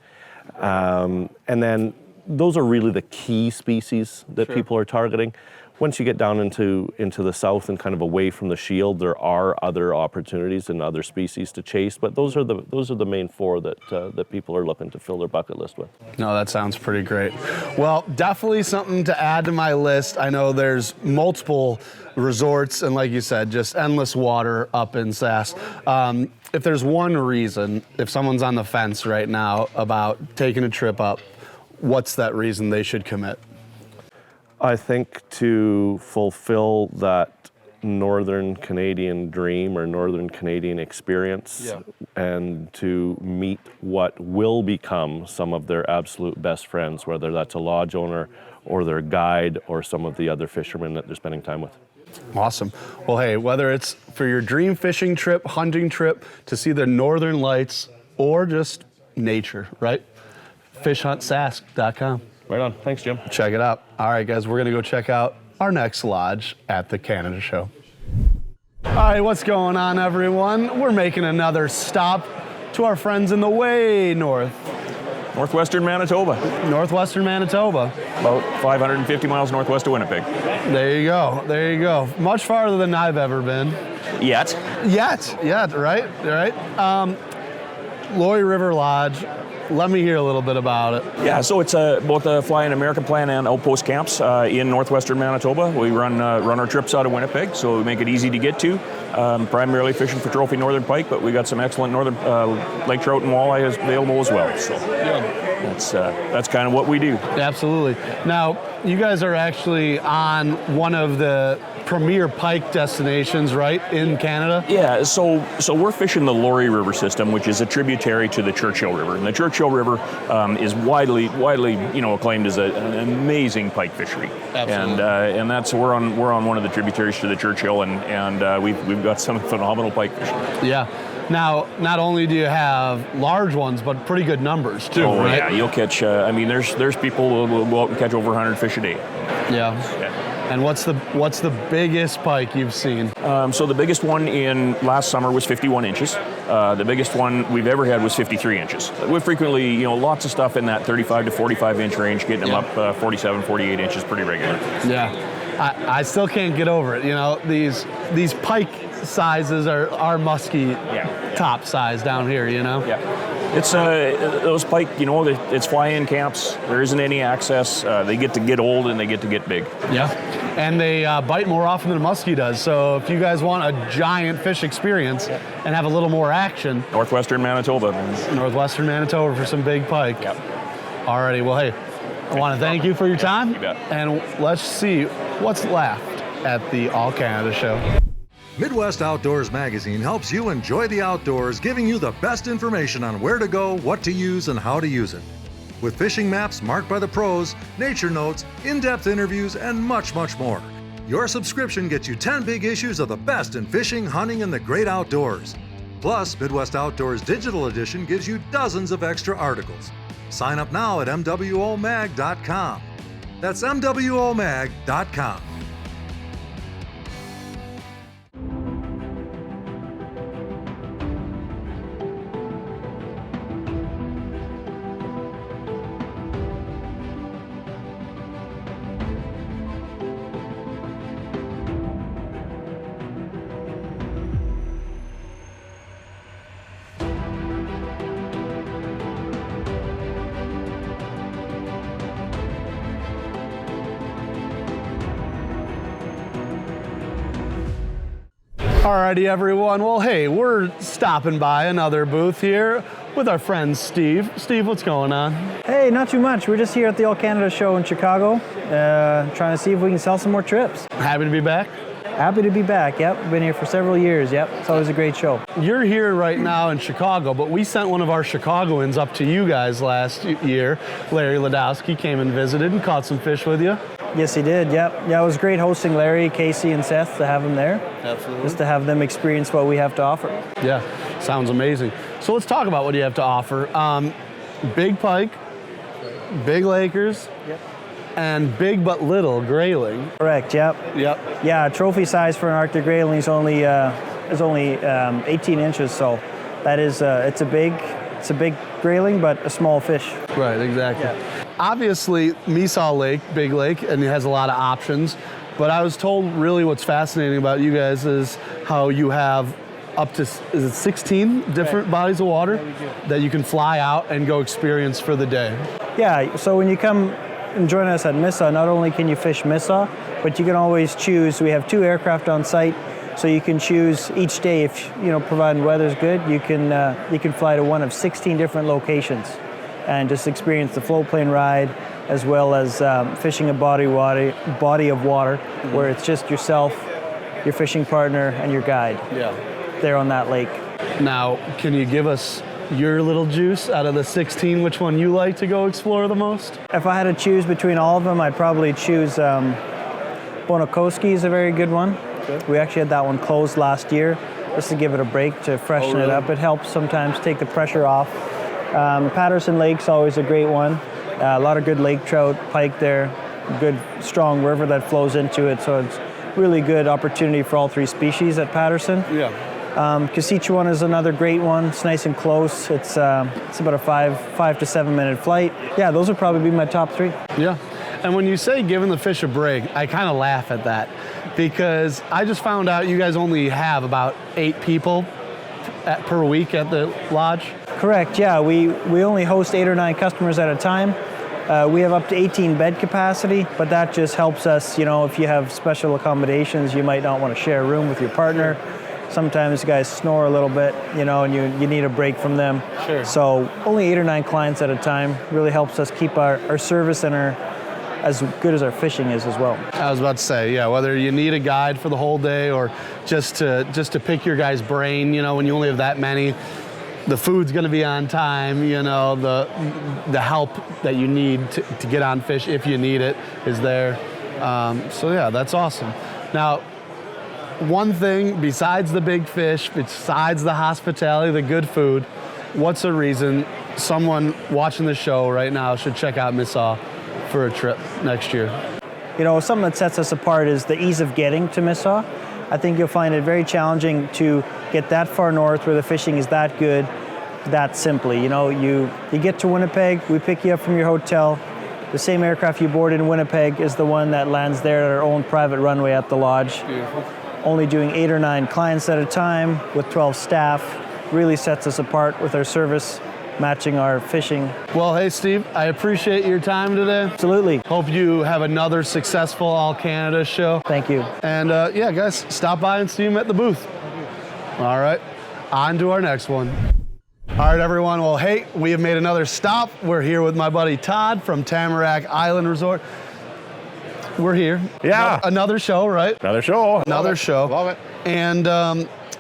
And then those are really the key species that people are targeting. Once you get down into the south and kind of away from the shield, there are other opportunities and other species to chase, but those are the main four that people are looking to fill their bucket list with. No, that sounds pretty great. Well, definitely something to add to my list. I know there's multiple resorts and, like you said, just endless water up in Sass. If there's one reason, if someone's on the fence right now about taking a trip up, what's that reason they should commit? I think to fulfill that Northern Canadian dream or Northern Canadian experience, and to meet what will become some of their absolute best friends, whether that's a lodge owner or their guide or some of the other fishermen that they're spending time with. Awesome. Well, hey, whether it's for your dream fishing trip, hunting trip, to see the northern lights, or just nature, right? fishhuntsask.com. Right on. Thanks, Jim. Check it out. All right, guys, we're going to go check out our next lodge at the Canada Show. All right, what's going on, everyone? We're making another stop to our friends in the way north. Northwestern Manitoba. Northwestern Manitoba. About 550 miles northwest of Winnipeg. There you go. There you go. Much farther than I've ever been. Yet, right? Lorry River Lodge. Let me hear a little bit about it. Yeah, so it's both a Fly in America plan and outpost camps in northwestern Manitoba. We run our trips out of Winnipeg, so we make it easy to get to. Primarily fishing for trophy northern pike, but we got some excellent northern lake trout and walleye available as well. So that's kind of what we do. Absolutely. Now, you guys are actually on one of the premier pike destinations, right, in Canada? Yeah, so we're fishing the Lorry River system, which is a tributary to the Churchill River. And the Churchill River is widely acclaimed as an amazing pike fishery. Absolutely. And that's we're on one of the tributaries to the Churchill, and we've got some phenomenal pike fishing. Yeah. Now, not only do you have large ones, but pretty good numbers too, Oh right? yeah, you'll catch. There's people who will go out and catch over 100 fish a day. Yeah. And what's the biggest pike you've seen? So the biggest one in last summer was 51 inches. The biggest one we've ever had was 53 inches. We frequently, lots of stuff in that 35 to 45 inch range, getting them up 47, 48 inches pretty regular. Yeah. I still can't get over it. These pike sizes are musky top size down here, Yeah. It's those pike, it's fly-in camps. There isn't any access. They get to get old and they get to get big. Yeah, and they bite more often than a muskie does. So if you guys want a giant fish experience and have a little more action, Northwestern Manitoba. Northwestern Manitoba for some big pike. Yep. Alrighty, well, hey, I want to thank you for your time. You bet. And let's see what's left at the All Canada Show. Midwest Outdoors Magazine helps you enjoy the outdoors, giving you the best information on where to go, what to use, and how to use it. With fishing maps marked by the pros, nature notes, in-depth interviews, and much, much more. Your subscription gets you 10 big issues of the best in fishing, hunting, and the great outdoors. Plus, Midwest Outdoors Digital Edition gives you dozens of extra articles. Sign up now at mwomag.com. That's mwomag.com. Alrighty, everyone. Well, hey, we're stopping by another booth here with our friend Steve. Steve, what's going on? Hey, not too much. We're just here at the All Canada Show in Chicago, trying to see if we can sell some more trips. Happy to be back. Happy to be back, yep. Been here for several years, yep. It's always a great show. You're here right now in Chicago, but we sent one of our Chicagoans up to you guys last year. Larry Ladowski came and visited and caught some fish with you. Yes, he did, yep. Yeah, it was great hosting Larry, Casey, and Seth to have them there. Absolutely. Just to have them experience what we have to offer. Yeah, sounds amazing. So let's talk about what you have to offer. Big pike, big Lakers, yep. And big but little grayling. Correct, yep. Yep. Yeah, trophy size for an Arctic grayling is only 18 inches, so that is it's a big grayling, but a small fish. Right, exactly. Yeah. Obviously, Mesaw Lake, big lake, and it has a lot of options. But I was told really what's fascinating about you guys is how you have up to, is it 16 different bodies of water that you can fly out and go experience for the day? Yeah, so when you come and join us at Mesaw, not only can you fish Mesaw, but you can always choose. We have 2 aircraft on site, so you can choose each day. If providing weather's good, you can fly to one of 16 different locations, and just experience the float plane ride, as well as fishing a body of water, where it's just yourself, your fishing partner, and your guide. Yeah. There on that lake. Now, can you give us your little juice out of the 16, which one you like to go explore the most? If I had to choose between all of them, I'd probably choose Bonakoski is a very good one. Okay. We actually had that one closed last year, just to give it a break, to freshen it up. It helps sometimes take the pressure off. Patterson Lake's always a great one. A lot of good lake trout, pike there, good strong river that flows into it, so it's really good opportunity for all 3 species at Patterson. Yeah. Kasichewan is another great one. It's nice and close. It's about a 5 to 7 minute flight. Yeah, those would probably be my top 3. Yeah. And when you say giving the fish a break, I kind of laugh at that, because I just found out you guys only have about 8 people per week at the lodge. Correct, yeah. We only host 8 or 9 customers at a time. We have up to 18 bed capacity, but that just helps us, if you have special accommodations, you might not want to share a room with your partner. Sometimes guys snore a little bit, and you need a break from them. Sure. So only 8 or 9 clients at a time really helps us keep our service and as good as our fishing is as well. I was about to say, yeah, whether you need a guide for the whole day or just to pick your guy's brain, when you only have that many, the food's going to be on time, the help that you need to get on fish if you need it is there. So yeah, that's awesome. Now, one thing besides the big fish, besides the hospitality, the good food, what's a reason someone watching the show right now should check out Mesaw for a trip next year? Something that sets us apart is the ease of getting to Mesaw. I think you'll find it very challenging to get that far north where the fishing is that good, that simply. You get to Winnipeg, we pick you up from your hotel. The same aircraft you board in Winnipeg is the one that lands there at our own private runway at the lodge. Beautiful. Only doing 8 or 9 clients at a time with 12 staff really sets us apart with our service, matching our fishing. Well, hey, Steve, I appreciate your time today. Absolutely. Hope you have another successful All Canada show. Thank you. And yeah, guys, stop by and see him at the booth. All right, on to our next one. All right, everyone. Well, hey, we have made another stop. We're here with my buddy Todd from Tamarack Island Resort. We're here. Yeah. Another show, right? Another show. Another show. Love it. And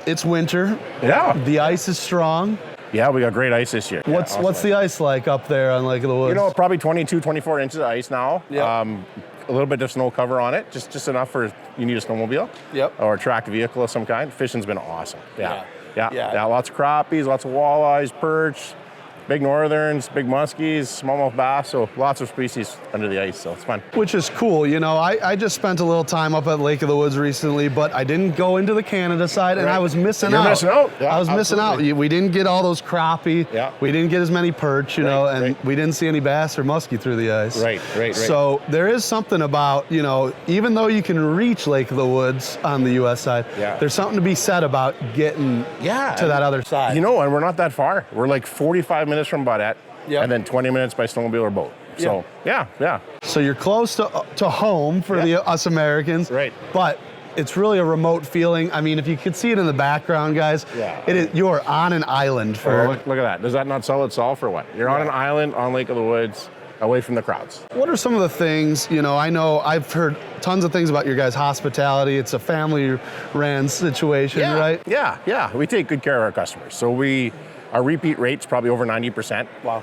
it's winter. Yeah. The ice is strong. Yeah, we got great ice this year. What's the ice like up there on Lake of the Woods? Probably 22, 24 inches of ice now. Yep. A little bit of snow cover on it, just enough for you need a snowmobile. Yep. Or a tracked vehicle of some kind. Fishing's been awesome. Yeah, lots of crappies, lots of walleyes, perch, big northerns, big muskies, smallmouth bass, so lots of species under the ice, so it's fun. Which is cool. I just spent a little time up at Lake of the Woods recently, but I didn't go into the Canada side, and I was missing out. You're missing out. Yeah, I was missing out. We didn't get all those crappie. Yeah. We didn't get as many perch, and we didn't see any bass or muskie through the ice. Right. So there is something about, even though you can reach Lake of the Woods on the U.S. side, there's something to be said about getting to that other side. And we're not that far. We're like 45 minutes from Baudette, and then 20 minutes by snowmobile or boat. So, yeah. So you're close to home for us Americans. Right. But it's really a remote feeling. I mean, if you could see it in the background, guys, you're on an island. Look at that. Does that not sell itself or what? You're on an island on Lake of the Woods, away from the crowds. What are some of the things, I know I've heard tons of things about your guys' hospitality. It's a family-ran situation, right? Yeah. We take good care of our customers. So our repeat rate's probably over 90%. Wow.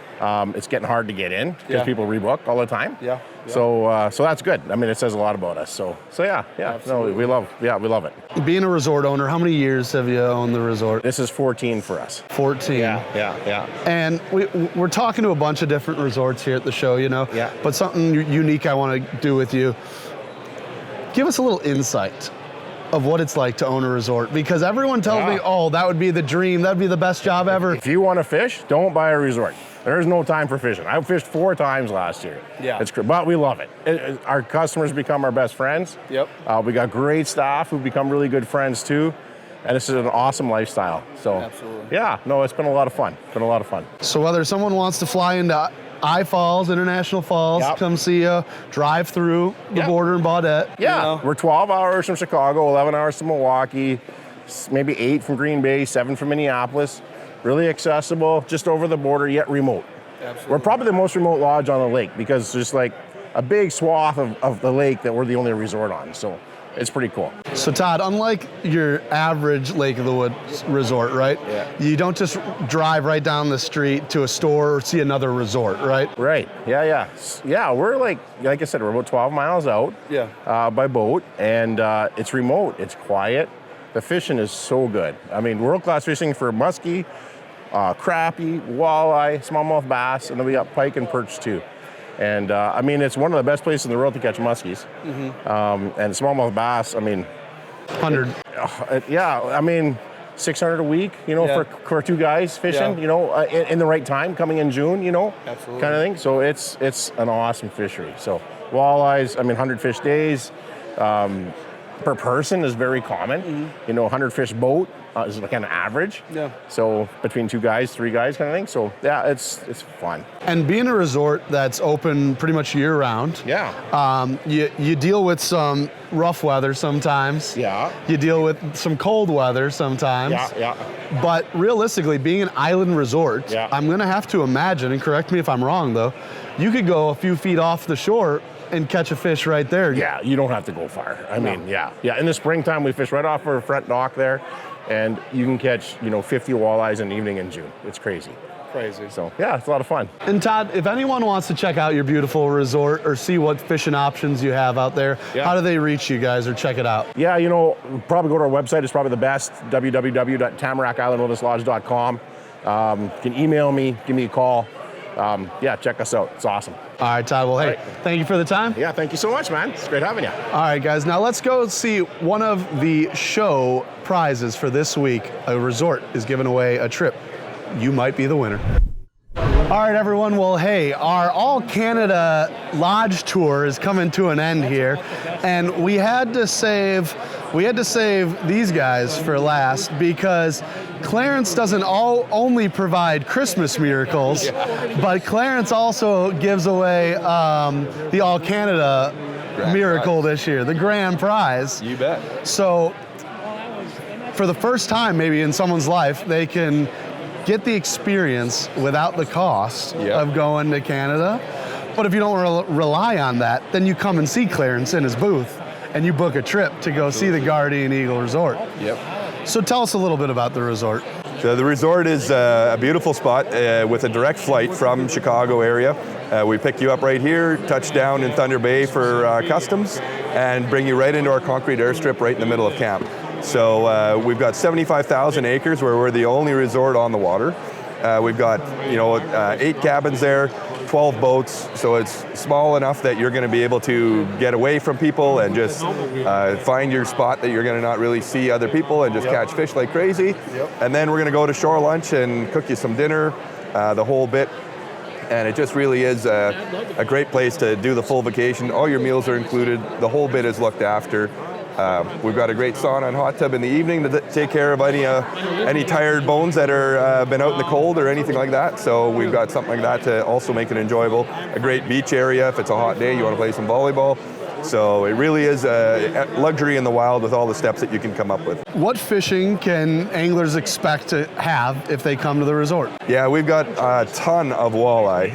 It's getting hard to get in because people rebook all the time. Yeah. So that's good. I mean, it says a lot about us. So yeah. No, we love it. Being a resort owner, how many years have you owned the resort? This is 14 for us. 14. Yeah. And we're talking to a bunch of different resorts here at the show, Yeah. But something unique I want to do with you. Give us a little insight of what it's like to own a resort, because everyone tells me, oh, that would be the dream, that'd be the best job ever. If you want to fish, don't buy a resort. There's no time for fishing. I fished 4 times last year. Yeah. But we love it. Our customers become our best friends. Yep. We got great staff who become really good friends too. And this is an awesome lifestyle. So absolutely. Yeah, no, it's been a lot of fun. So whether someone wants to fly into I Falls, International Falls, come see you, drive through the border in Baudette. Yeah, we're 12 hours from Chicago, 11 hours from Milwaukee, maybe 8 from Green Bay, 7 from Minneapolis. Really accessible, just over the border, yet remote. Absolutely. We're probably the most remote lodge on the lake because there's like a big swath of the lake that we're the only resort on. So it's pretty cool. So Todd, unlike your average Lake of the Woods resort, right? Yeah. You don't just drive right down the street to a store or see another resort, right? Right. Yeah. We're like I said, we're about 12 miles out. By boat, and it's remote. It's quiet. The fishing is so good. I mean, world-class fishing for muskie, crappie, walleye, smallmouth bass, and then we got pike and perch too. And I mean, it's one of the best places in the world to catch muskies. And smallmouth bass, I mean, 100. I mean, 600 a week, for 2 guys fishing, in the right time, coming in June, Absolutely. kind of thing. So it's an awesome fishery. So walleyes, I mean, 100 fish days per person is very common. 100 fish boat is kind of average. Yeah. So between 2 guys, 3 guys kind of thing. So yeah, it's fun. And being a resort that's open pretty much year round. Yeah. You deal with some rough weather sometimes. Yeah. You deal with some cold weather sometimes. Yeah. But realistically, being an island resort, I'm gonna have to imagine, and correct me if I'm wrong though, you could go a few feet off the shore and catch a fish right there. Yeah, you don't have to go far. I mean, yeah. In the springtime, we fish right off our front dock there, and you can catch 50 walleyes in the evening in June. It's crazy. So yeah, it's a lot of fun. And Todd, if anyone wants to check out your beautiful resort or see what fishing options you have out there, how do they reach you guys or check it out? Yeah, probably go to our website. It's probably the best, www.tamarakislandwilderness.com. You can email me, give me a call. Check us out. It's awesome. All right, Todd. Well, hey, thank you for the time. Yeah, thank you so much, man. It's great having you. All right, guys. Now let's go see one of the show prizes for this week. A resort is giving away a trip. You might be the winner. All right, everyone. Well, hey, our All Canada Lodge tour is coming to an end here, and we had to save these guys for last because Clarence doesn't only provide Christmas miracles, but Clarence also gives away the All Canada miracle this year, the grand prize. You bet. So, for the first time maybe in someone's life, they can get the experience without the cost of going to Canada. But if you don't rely on that, then you come and see Clarence in his booth and you book a trip to go see the Guardian Eagle Resort. Yep. So tell us a little bit about the resort. So the resort is a beautiful spot with a direct flight from Chicago area. We pick you up right here, touch down in Thunder Bay for customs, and bring you right into our concrete airstrip right in the middle of camp. So we've got 75,000 acres where we're the only resort on the water. We've got 8 cabins there, 12 boats, so it's small enough that you're going to be able to get away from people and just find your spot that you're going to not really see other people and just catch fish like crazy. And then we're going to go to shore lunch and cook you some dinner, the whole bit. And it just really is a great place to do the full vacation. All your meals are included. The whole bit is looked after. We've got a great sauna and hot tub in the evening to take care of any tired bones that are been out in the cold or anything like that. So we've got something like that to also make it enjoyable. A great beach area if it's a hot day, you want to play some volleyball. So it really is a luxury in the wild with all the steps that you can come up with. What fishing can anglers expect to have if they come to the resort? Yeah, we've got a ton of walleye.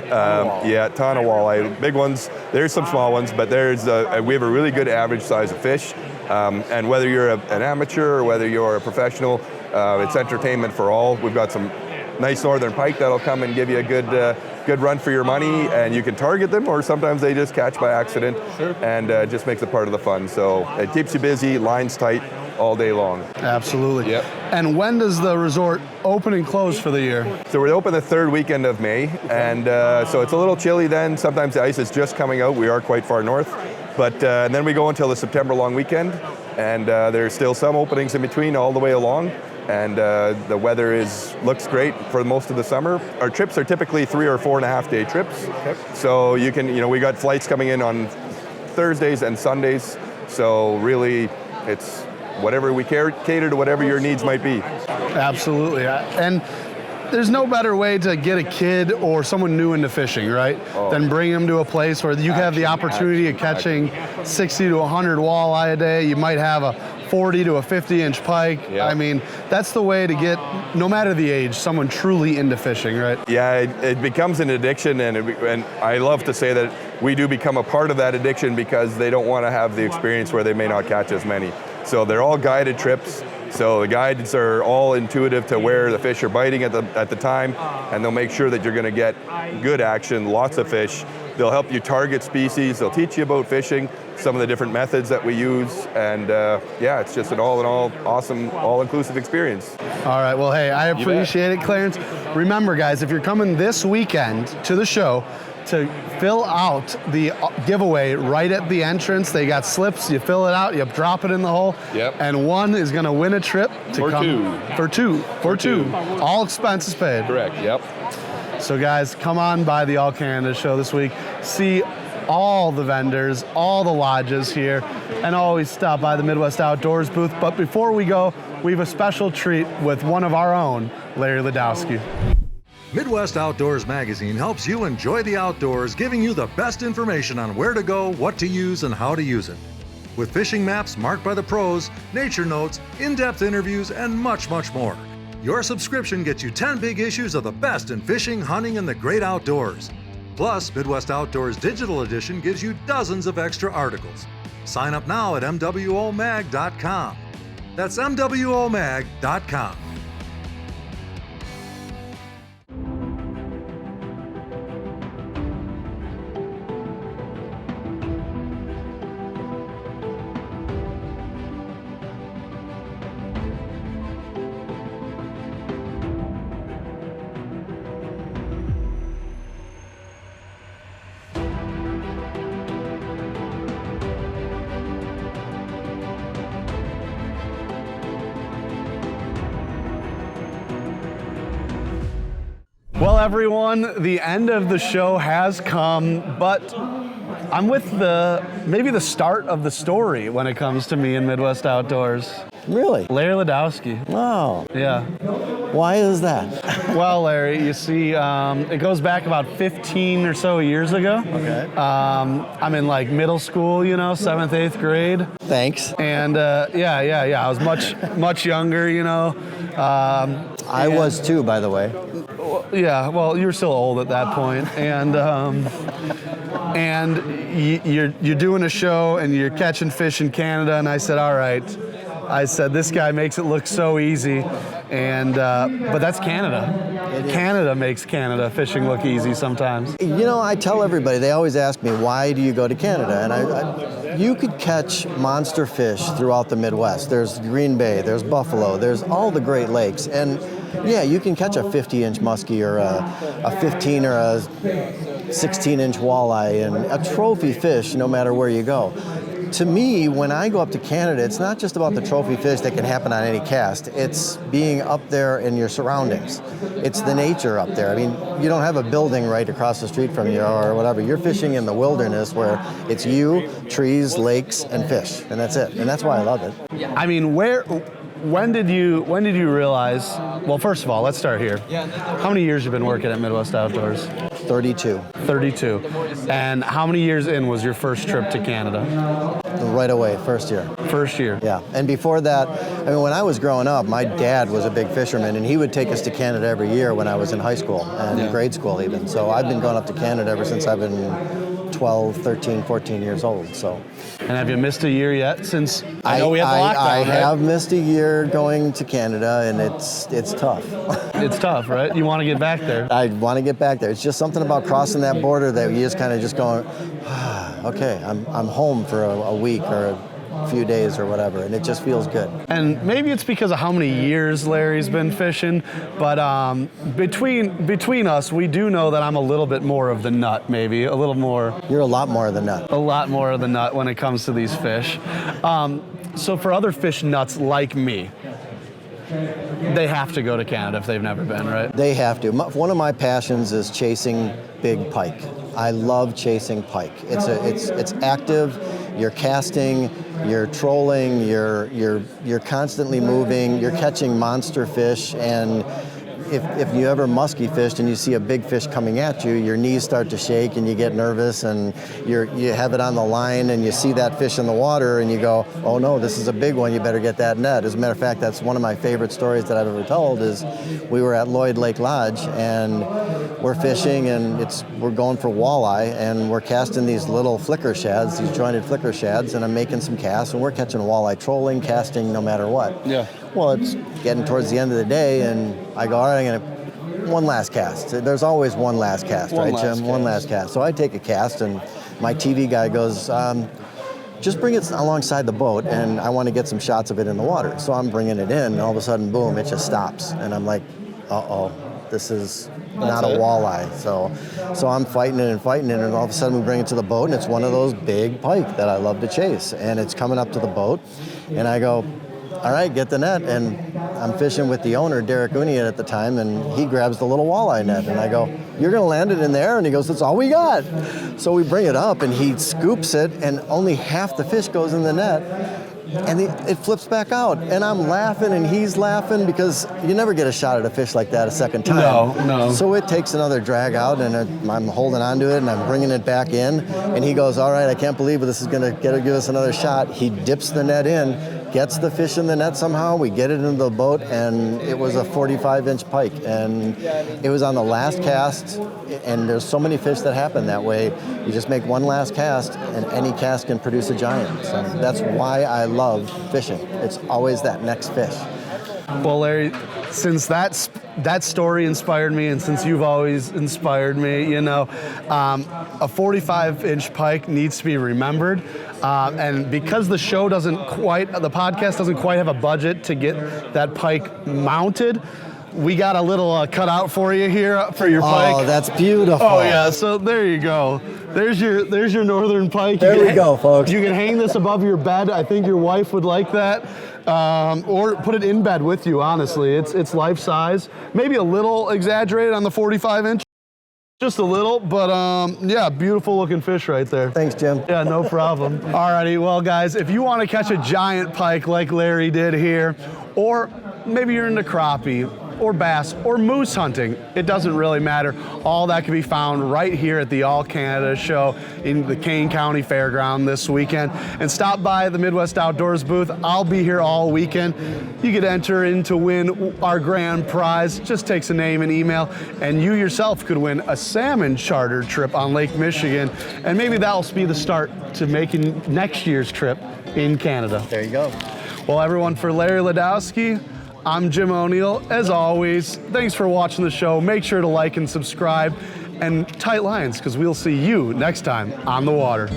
Yeah, a ton of walleye. Big ones. There's some small ones, but we have a really good average size of fish. And whether you're an amateur or whether you're a professional, it's entertainment for all. We've got some nice northern pike that'll come and give you a good run for your money, and you can target them, or sometimes they just catch by accident. Sure. And just makes it part of the fun. So it keeps you busy, lines tight all day long. Absolutely. Yep. And when does the resort open and close for the year? So we're open the third weekend of May, and so it's a little chilly then. Sometimes the ice is just coming out. We are quite far north. But and then we go until the September long weekend, and there's still some openings in between all the way along. And the weather looks great for most of the summer. Our trips are typically 3 or 4.5 day trips. Okay. So you can, we got flights coming in on Thursdays and Sundays. So really, it's whatever we cater to whatever your needs might be. Absolutely. And there's no better way to get a kid or someone new into fishing, right? Than bring them to a place where you have the opportunity of catching 60 to 100 walleye a day. You might have a 40 to a 50-inch pike. Yep. I mean, that's the way to get, no matter the age, someone truly into fishing, right? Yeah, it becomes an addiction, and I love to say that we do become a part of that addiction because they don't want to have the experience where they may not catch as many. So they're all guided trips. So the guides are all intuitive to where the fish are biting at the time, and they'll make sure that you're going to get good action, lots of fish. They'll help you target species. They'll teach you about fishing, some of the different methods that we use, and yeah, it's just an all-in-all awesome, all-inclusive experience. All right, well, hey, I appreciate it, Clarence. Remember, guys, if you're coming this weekend to the show, to fill out the giveaway right at the entrance. They got slips, you fill it out, you drop it in the hole, and one is gonna win a trip for two. All expenses paid. Correct, yep. So guys, come on by the All Canada show this week. See all the vendors, all the lodges here, and always stop by the Midwest Outdoors booth. But before we go, we have a special treat with one of our own, Larry Ladowski. Midwest Outdoors magazine helps you enjoy the outdoors, giving you the best information on where to go, what to use, and how to use it. With fishing maps marked by the pros, nature notes, in-depth interviews, and much, much more. Your subscription gets you 10 big issues of the best in fishing, hunting, and the great outdoors. Plus, Midwest Outdoors Digital Edition gives you dozens of extra articles. Sign up now at mwomag.com. That's mwomag.com. Well, everyone, the end of the show has come, but I'm with maybe the start of the story when it comes to me in Midwest Outdoors. Really? Larry Ladowski. Wow. Yeah. Why is that? Well, Larry, you see, it goes back about 15 or so years ago. Okay. I'm in like middle school, 7th, 8th grade. Thanks. And yeah. I was much younger, I was too, by the way. Yeah, well, you were still old at that point, and you're doing a show and you're catching fish in Canada, and I said, all right. I said, this guy makes it look so easy, and but that's Canada. Canada makes Canada fishing look easy sometimes. I tell everybody, they always ask me, why do you go to Canada? And you could catch monster fish throughout the Midwest. There's Green Bay, there's Buffalo, there's all the Great Lakes, and yeah, you can catch a 50-inch muskie or a 15 or a 16-inch walleye and a trophy fish no matter where you go. To me, when I go up to Canada, it's not just about the trophy fish that can happen on any cast. It's being up there in your surroundings. It's the nature up there. I mean, you don't have a building right across the street from you or whatever. You're fishing in the wilderness where it's you, trees, lakes, and fish, and that's it. And that's why I love it. I mean, when did you realize, well, first of all, let's start here. How many years have you been working at Midwest Outdoors? 32. 32. And how many years in was your first trip to Canada? Right away, first year. First year. Yeah, and before that, I mean, when I was growing up, my dad was a big fisherman, and he would take us to Canada every year when I was in high school and grade school even. So I've been going up to Canada ever since I've been 12, 13, 14 years old. So. And have you missed a year yet since I know we had the lockdown, I right? have missed a year going to Canada, and it's tough. It's tough, right? You want to get back there. I want to get back there. It's just something about crossing that border that you just kind of just going, okay, I'm home for a week or a few days or whatever, and it just feels good. And maybe it's because of how many years Larry's been fishing, but between us, we do know that I'm a little bit more of the nut, maybe a little more. You're a lot more of the nut. A lot more of the nut when it comes to these fish. So for other fish nuts like me, they have to go to Canada if they've never been, right? They have to. One of my passions is chasing big pike. I love chasing pike. It's active. You're casting, you're trolling, you're constantly moving, you're catching monster fish, and if you ever musky fished and you see a big fish coming at you, your knees start to shake and you get nervous, and you have it on the line and you see that fish in the water and you go, oh no, this is a big one, you better get that net. As a matter of fact, that's one of my favorite stories that I've ever told. Is we were at Lloyd Lake Lodge and we're fishing and we're going for walleye, and we're casting these little flicker shads, these jointed flicker shads, and I'm making some casts, and we're catching walleye, trolling, casting, no matter what. Yeah. Well, it's getting towards the end of the day, and I go, all right, I'm gonna one last cast. There's always one last cast, right, Jim? One last cast. So I take a cast, and my TV guy goes, just bring it alongside the boat, and I want to get some shots of it in the water. So I'm bringing it in, and all of a sudden, boom, it just stops, and I'm like, uh-oh, this is not a walleye. So I'm fighting it, and all of a sudden we bring it to the boat, and it's one of those big pike that I love to chase, and it's coming up to the boat, and I go, all right, get the net, and I'm fishing with the owner, Derek Unian at the time, and he grabs the little walleye net, and I go, you're gonna land it in there? And he goes, that's all we got. So we bring it up, and he scoops it, and only half the fish goes in the net, and it flips back out, and I'm laughing, and he's laughing, because you never get a shot at a fish like that a second time. No. So it takes another drag out, and I'm holding on to it, and I'm bringing it back in, and he goes, all right, I can't believe it, this is gonna give us another shot. He dips the net in, gets the fish in the net somehow, we get it into the boat, and it was a 45-inch pike, and it was on the last cast, and there's so many fish that happen that way. You just make one last cast, and any cast can produce a giant. So that's why I love fishing. It's always that next fish. Well, Larry, since that story inspired me, and since you've always inspired me, a 45-inch pike needs to be remembered. And because the podcast doesn't quite have a budget to get that pike mounted, we got a little cutout for you here for your pike. Oh, that's beautiful. Oh yeah, so there you go. There's your northern pike. There we go, folks. You can hang this above your bed. I think your wife would like that. Or put it in bed with you, honestly. It's life size. Maybe a little exaggerated on the 45-inch. Just a little, but yeah, beautiful looking fish right there. Thanks, Jim. Yeah, no problem. Alrighty, well guys, if you want to catch a giant pike like Larry did here, or maybe you're into crappie, or bass, or moose hunting, it doesn't really matter. All that can be found right here at the All Canada Show in the Kane County Fairground this weekend. And stop by the Midwest Outdoors booth. I'll be here all weekend. You could enter in to win our grand prize. Just takes a name and email, and you yourself could win a salmon charter trip on Lake Michigan. And maybe that'll be the start to making next year's trip in Canada. There you go. Well, everyone, for Larry Ladowski, I'm Jim O'Neill. As always, thanks for watching the show. Make sure to like and subscribe, and tight lines, because we'll see you next time on the water.